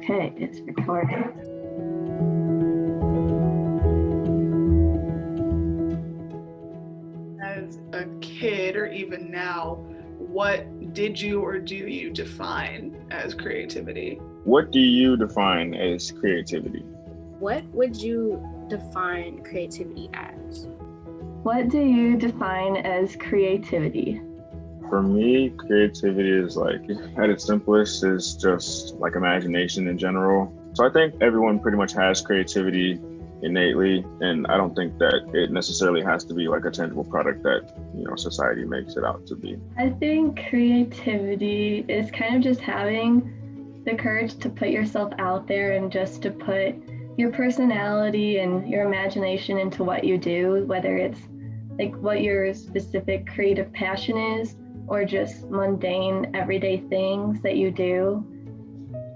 Okay, it's recording. As a kid, or even now, what did you or do you define as creativity? What do you define as creativity? What would you define creativity as? What do you define as creativity? For me, creativity is like, at its simplest, is just like imagination in general. So I think everyone pretty much has creativity innately, and I don't think that it necessarily has to be like a tangible product that, society makes it out to be. I think creativity is kind of just having the courage to put yourself out there and just to put your personality and your imagination into what you do, whether it's like what your specific creative passion is or just mundane everyday things that you do.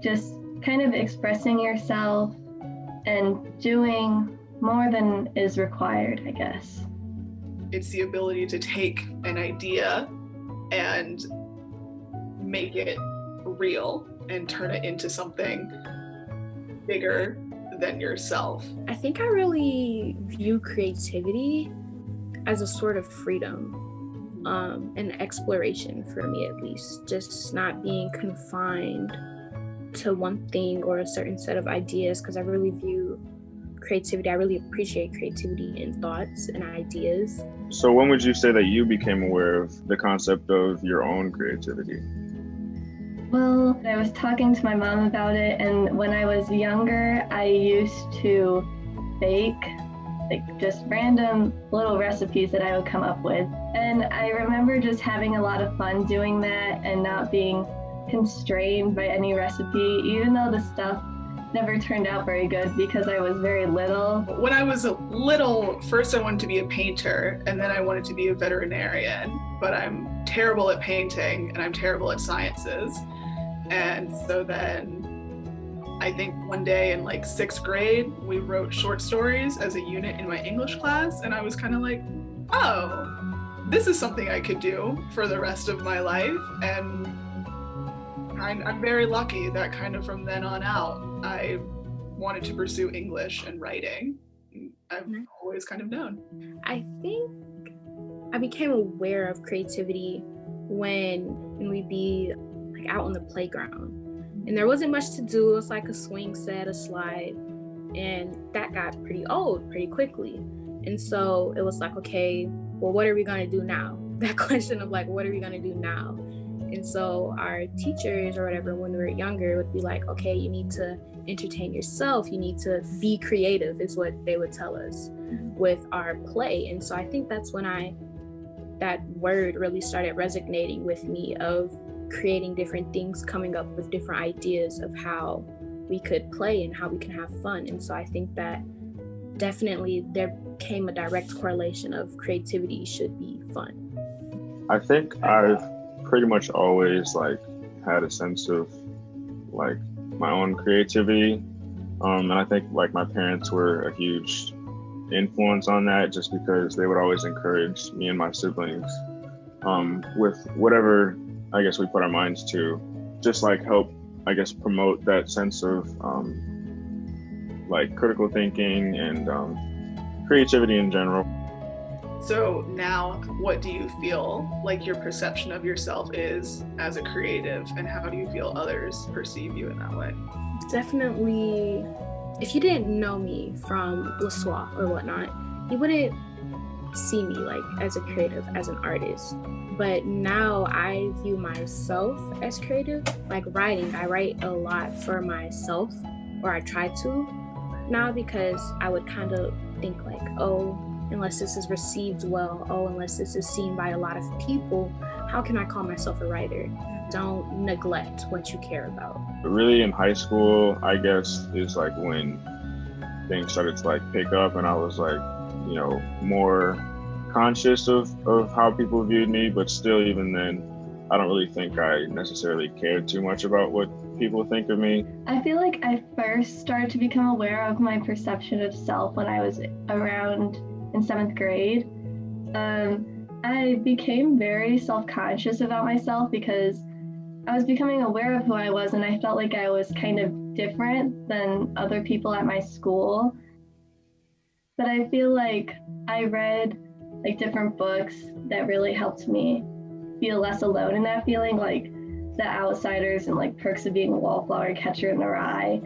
Just kind of expressing yourself and doing more than is required, I guess. It's the ability to take an idea and make it real and turn it into something bigger than yourself. I think I really view creativity as a sort of freedom, and exploration for me at least, just not being confined to one thing or a certain set of ideas, because I really view creativity, I really appreciate creativity in thoughts and ideas. So when would you say that you became aware of the concept of your own creativity? Well, I was talking to my mom about it, and when I was younger, I used to bake like just random little recipes that I would come up with. And I remember just having a lot of fun doing that and not being constrained by any recipe, even though the stuff never turned out very good because I was very little. When I was little, first I wanted to be a painter, and then I wanted to be a veterinarian, but I'm terrible at painting and I'm terrible at sciences. And so then I think one day in like 6th grade, we wrote short stories as a unit in my English class, and I was kind of like, oh, this is something I could do for the rest of my life. And I'm very lucky that kind of from then on out, I wanted to pursue English and writing. I've always kind of known. I think I became aware of creativity when we'd be like out on the playground. And there wasn't much to do. It was like a swing set, a slide. And that got pretty old pretty quickly. And so it was like, okay, well, what are we going to do now? That question of like, what are we going to do now? And so our teachers or whatever, when we were younger, would be like, okay, you need to entertain yourself. You need to be creative is what they would tell us with our play. And so I think that's when that word really started resonating with me of creating different things, coming up with different ideas of how we could play and how we can have fun. And so I think that definitely there came a direct correlation of creativity should be fun. I think I've pretty much always like had a sense of like my own creativity. And I think like my parents were a huge influence on that, just because they would always encourage me and my siblings with whatever I guess we put our minds to, just like help, I guess, promote that sense of like critical thinking and creativity in general. So now, what do you feel like your perception of yourself is as a creative, and how do you feel others perceive you in that way? Definitely, if you didn't know me from LSWA or whatnot, you wouldn't see me like as a creative, as an artist. But now I view myself as creative. Like writing, I write a lot for myself, or I try to now, because I would kind of think like, oh, unless this is received well, oh, unless this is seen by a lot of people, how can I call myself a writer? Don't neglect what you care about. Really in high school, I guess, is like when things started to like pick up, and I was like, more conscious of how people viewed me. But still, even then, I don't really think I necessarily cared too much about what people think of me. I feel like I first started to become aware of my perception of self when I was around in 7th grade. I became very self-conscious about myself because I was becoming aware of who I was, and I felt like I was kind of different than other people at my school. But I feel like I read like different books that really helped me feel less alone in that feeling, like The Outsiders and like Perks of Being a Wallflower, Catcher in the Rye.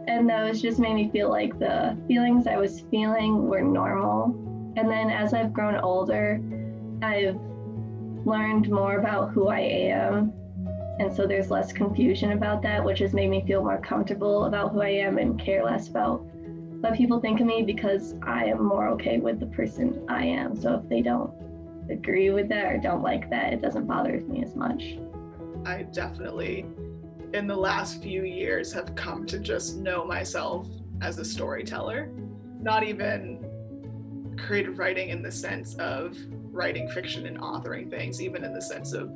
And those just made me feel like the feelings I was feeling were normal. And then as I've grown older, I've learned more about who I am. And so there's less confusion about that, which has made me feel more comfortable about who I am and care less about what people think of me, because I am more okay with the person I am. So if they don't agree with that or don't like that, it doesn't bother me as much. I definitely, in the last few years, have come to just know myself as a storyteller. Not even creative writing in the sense of writing fiction and authoring things, even in the sense of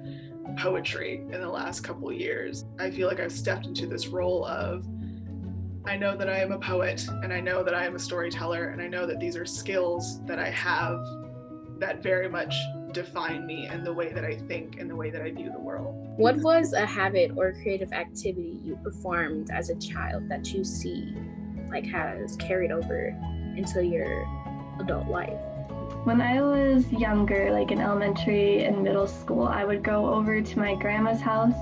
poetry in the last couple of years. I feel like I've stepped into this role of, I know that I am a poet, and I know that I am a storyteller, and I know that these are skills that I have that very much define me and the way that I think and the way that I view the world. What was a habit or creative activity you performed as a child that you see like has carried over into your adult life? When I was younger, like in elementary and middle school, I would go over to my grandma's house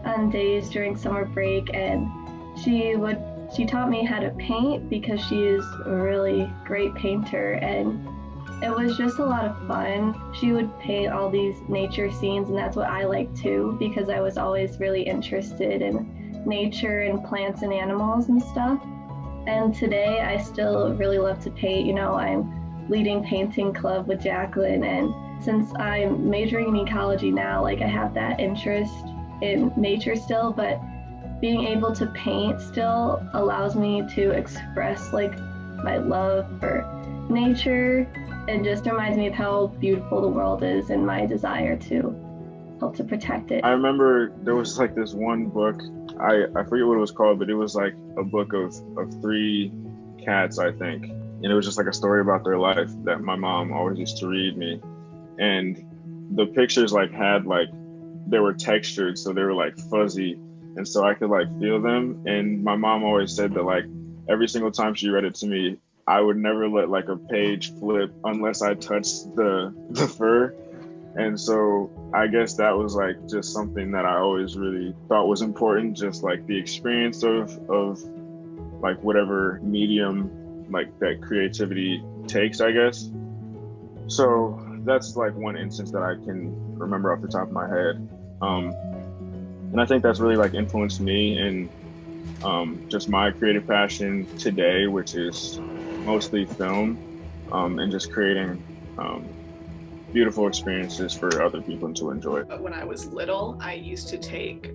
on days during summer break, and she taught me how to paint because she is a really great painter, and it was just a lot of fun. She would paint all these nature scenes, and that's what I like too, because I was always really interested in nature and plants and animals and stuff. And today I still really love to paint. You know, I'm leading painting club with Jacqueline, and since I'm majoring in ecology now, like I have that interest in nature still, but being able to paint still allows me to express like my love for nature, and just reminds me of how beautiful the world is and my desire to help to protect it. I remember there was like this one book, I forget what it was called, but it was like a book of 3 cats, I think. And it was just like a story about their life that my mom always used to read me. And the pictures like had like, they were textured, so they were like fuzzy. And so I could like feel them. And my mom always said that like every single time she read it to me, I would never let like a page flip unless I touched the fur. And so I guess that was like just something that I always really thought was important, just like the experience of like whatever medium like that creativity takes, I guess. So that's like one instance that I can remember off the top of my head. And I think that's really like influenced me in just my creative passion today, which is mostly film, and just creating beautiful experiences for other people to enjoy. When I was little, I used to take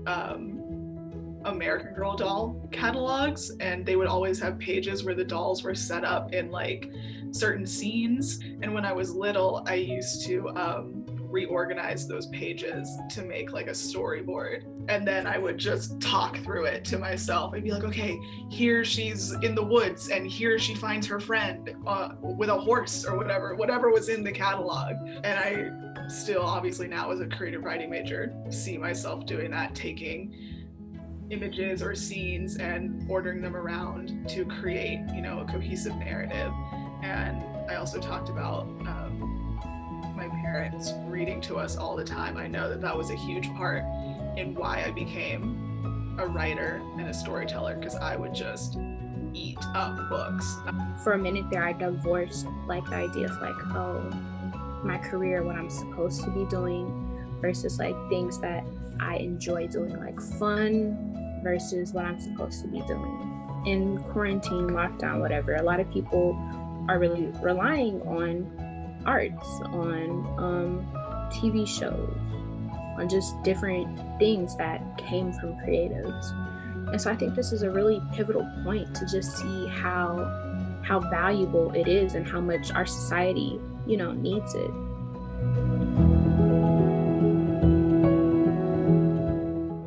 American Girl doll catalogs, and they would always have pages where the dolls were set up in like certain scenes. And when I was little, I used to reorganize those pages to make like a storyboard, and then I would just talk through it to myself. I'd be like, okay, here she's in the woods, and here she finds her friend with a horse or whatever was in the catalog. And I still, obviously now as a creative writing major, see myself doing that, taking images or scenes and ordering them around to create, you know, a cohesive narrative. And I also talked about my parents reading to us all the time. I know that that was a huge part in why I became a writer and a storyteller, because I would just eat up books. For a minute there, I divorced like the idea of like, oh, my career, what I'm supposed to be doing, versus like things that I enjoy doing, like fun versus what I'm supposed to be doing. In quarantine, lockdown, whatever, a lot of people are really relying on arts, on TV shows, on just different things that came from creatives. And so I think this is a really pivotal point to just see how valuable it is and how much our society, you know, needs it.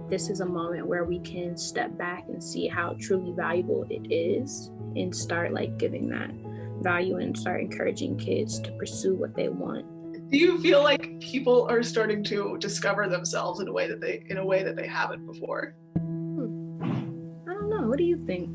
This is a moment where we can step back and see how truly valuable it is, and start like giving that value and start encouraging kids to pursue what they want. Do you feel like people are starting to discover themselves in a way that they haven't before? I don't know. What do you think?